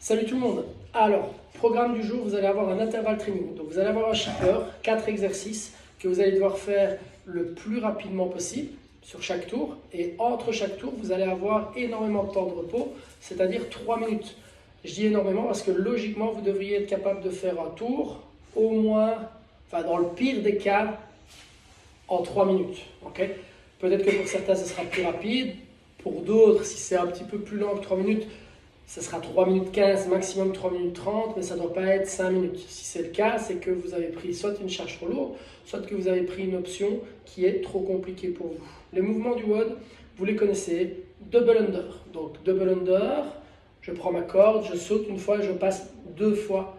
Salut tout le monde. Alors, programme du jour, vous allez avoir un intervalle training. Donc vous allez avoir un shipper, 4 exercices que vous allez devoir faire le plus rapidement possible sur chaque tour. Et entre chaque tour, vous allez avoir énormément de temps de repos, c'est-à-dire 3 minutes. Je dis énormément parce que logiquement, vous devriez être capable de faire un tour au moins, enfin dans le pire des cas, en 3 minutes. Okay, peut-être que pour certains, ce sera plus rapide. Pour d'autres, si c'est un petit peu plus long que 3 minutes, ça sera 3 minutes 15, maximum 3 minutes 30, mais ça ne doit pas être 5 minutes. Si c'est le cas, c'est que vous avez pris soit une charge trop lourde, soit que vous avez pris une option qui est trop compliquée pour vous. Les mouvements du WOD, vous les connaissez, double under. Donc double under, je prends ma corde, je saute une fois, je passe 2 fois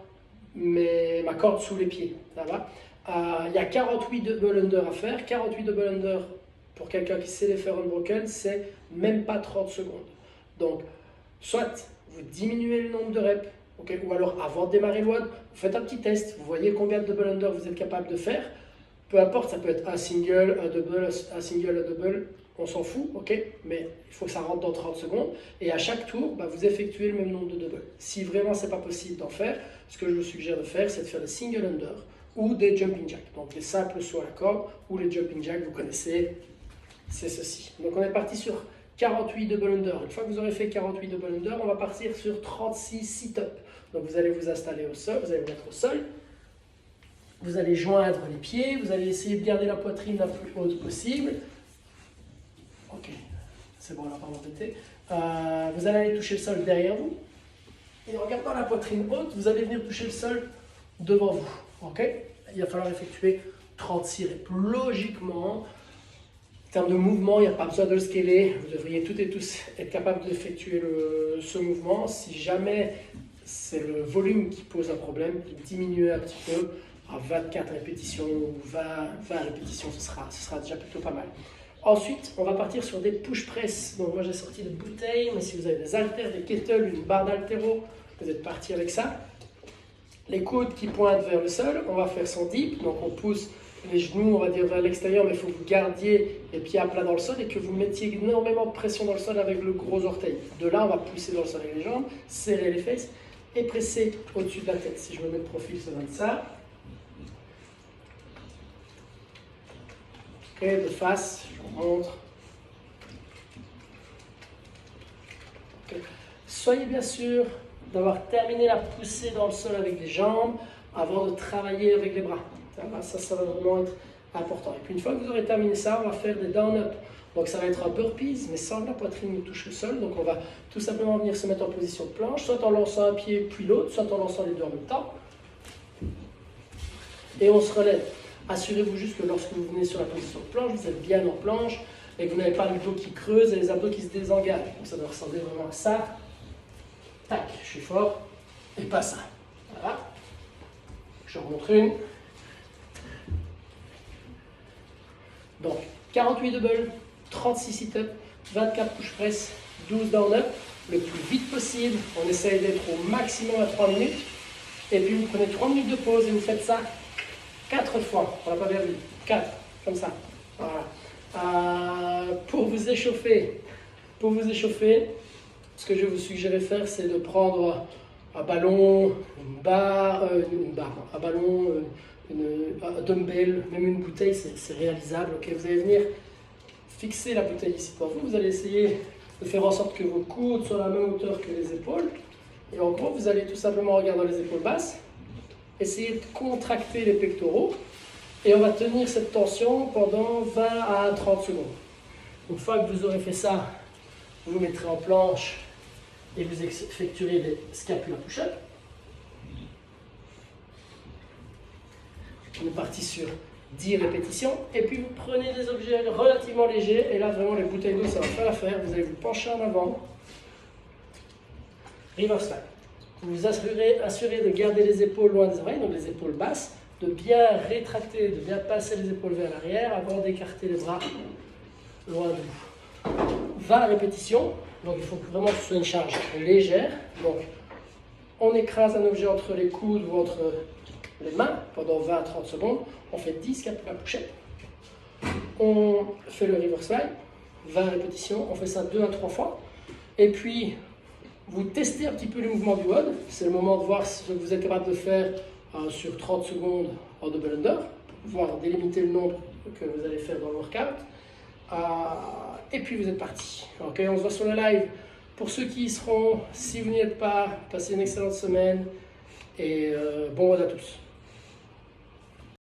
ma corde sous les pieds. Ça va? Il y a 48 double under à faire. 48 double under pour quelqu'un qui sait les faire unbroken, c'est même pas 30 secondes. Donc, soit vous diminuez le nombre de reps, okay, ou alors avant de démarrer le WOD, vous faites un petit test, vous voyez combien de double under vous êtes capable de faire. Peu importe, ça peut être un single, un double, un single, un double, on s'en fout, ok, mais il faut que ça rentre dans 30 secondes. Et à chaque tour, vous effectuez le même nombre de doubles. Si vraiment c'est pas possible d'en faire, ce que je vous suggère de faire, c'est de faire des single under ou des jumping jacks. Donc les simples sauts à la corde ou les jumping jacks, vous connaissez, c'est ceci. Donc on est parti sur 48 double under. Une fois que vous aurez fait 48 double under, on va partir sur 36 sit-up. Donc vous allez vous installer au sol, vous allez vous mettre au sol. Vous allez joindre les pieds, vous allez essayer de garder la poitrine la plus haute possible. Ok, c'est bon, on n'a pas embêté. Vous allez aller toucher le sol derrière vous. Et en gardant la poitrine haute, vous allez venir toucher le sol devant vous. Ok, il va falloir effectuer 36 reps. Logiquement, en termes de mouvement, il n'y a pas besoin de le scaler. Vous devriez toutes et tous être capables d'effectuer ce mouvement. Si jamais c'est le volume qui pose un problème, diminuez un petit peu à 24 répétitions ou 20 répétitions, ce sera déjà plutôt pas mal. Ensuite, on va partir sur des push press. Donc moi j'ai sorti des bouteilles, mais si vous avez des haltères, des kettles, une barre d'haltéro, vous êtes parti avec ça. Les coudes qui pointent vers le sol, on va faire son dip, donc on pousse les genoux, on va dire vers l'extérieur, mais il faut que vous gardiez les pieds à plat dans le sol et que vous mettiez énormément de pression dans le sol avec le gros orteil. De là, on va pousser dans le sol avec les jambes, serrer les fesses et presser au-dessus de la tête. Si je me mets de profil, ça donne ça. Et de face, je vous montre. Okay. Soyez bien sûr d'avoir terminé la poussée dans le sol avec les jambes avant de travailler avec les bras. Ça va vraiment être important. Et puis une fois que vous aurez terminé ça, on va faire des down-up. Donc ça va être un burpees, mais sans que la poitrine ne touche le sol. Donc on va tout simplement venir se mettre en position de planche, soit en lançant un pied puis l'autre, soit en lançant les deux en même temps. Et on se relève. Assurez-vous juste que lorsque vous venez sur la position de planche, vous êtes bien en planche et que vous n'avez pas le dos qui creuse et les abdos qui se désengagent. Donc ça doit ressembler vraiment à ça. Tac, je suis fort. Et pas ça. Voilà. Je remonte une. Donc 48 double, 36 sit-up, 24 push press, 12 down-up. Le plus vite possible. On essaye d'être au maximum à 3 minutes. Et puis vous prenez 3 minutes de pause et vous faites ça 4 fois, on l'a pas bien vu, 4, comme ça, voilà. Pour vous échauffer, ce que je vais vous suggérer de faire, c'est de prendre un ballon, un ballon, un dumbbell, même une bouteille, c'est réalisable. Okay, vous allez venir fixer la bouteille ici pour vous, vous allez essayer de faire en sorte que vos coudes soient à la même hauteur que les épaules, et en gros, vous allez tout simplement regarder les épaules basses, essayez de contracter les pectoraux et on va tenir cette tension pendant 20 à 30 secondes. Une fois que vous aurez fait ça, vous vous mettrez en planche et vous effectuerez des scapula push-up. On est parti sur 10 répétitions et puis vous prenez des objets relativement légers et là vraiment les bouteilles d'eau ça va faire l'affaire. Vous allez vous pencher en avant. Reverse slide. Vous vous assurez de garder les épaules loin des oreilles, donc les épaules basses, de bien rétracter, de bien passer les épaules vers l'arrière avant d'écarter les bras loin de vous. 20 répétitions, donc il faut vraiment que ce soit une charge légère. Donc on écrase un objet entre les coudes ou entre les mains pendant 20 à 30 secondes. On fait 10 capula push-up. On fait le reverse slide, 20 répétitions, on fait ça 2 à 3 fois. Et puis Vous testez un petit peu les mouvements du WOD. C'est le moment de voir ce que vous êtes capable de faire sur 30 secondes en double under, pour pouvoir délimiter le nombre que vous allez faire dans le workout. Et puis vous êtes parti. Ok, on se voit sur le live. Pour ceux qui y seront, si vous n'y êtes pas, passez une excellente semaine et bon WOD à tous.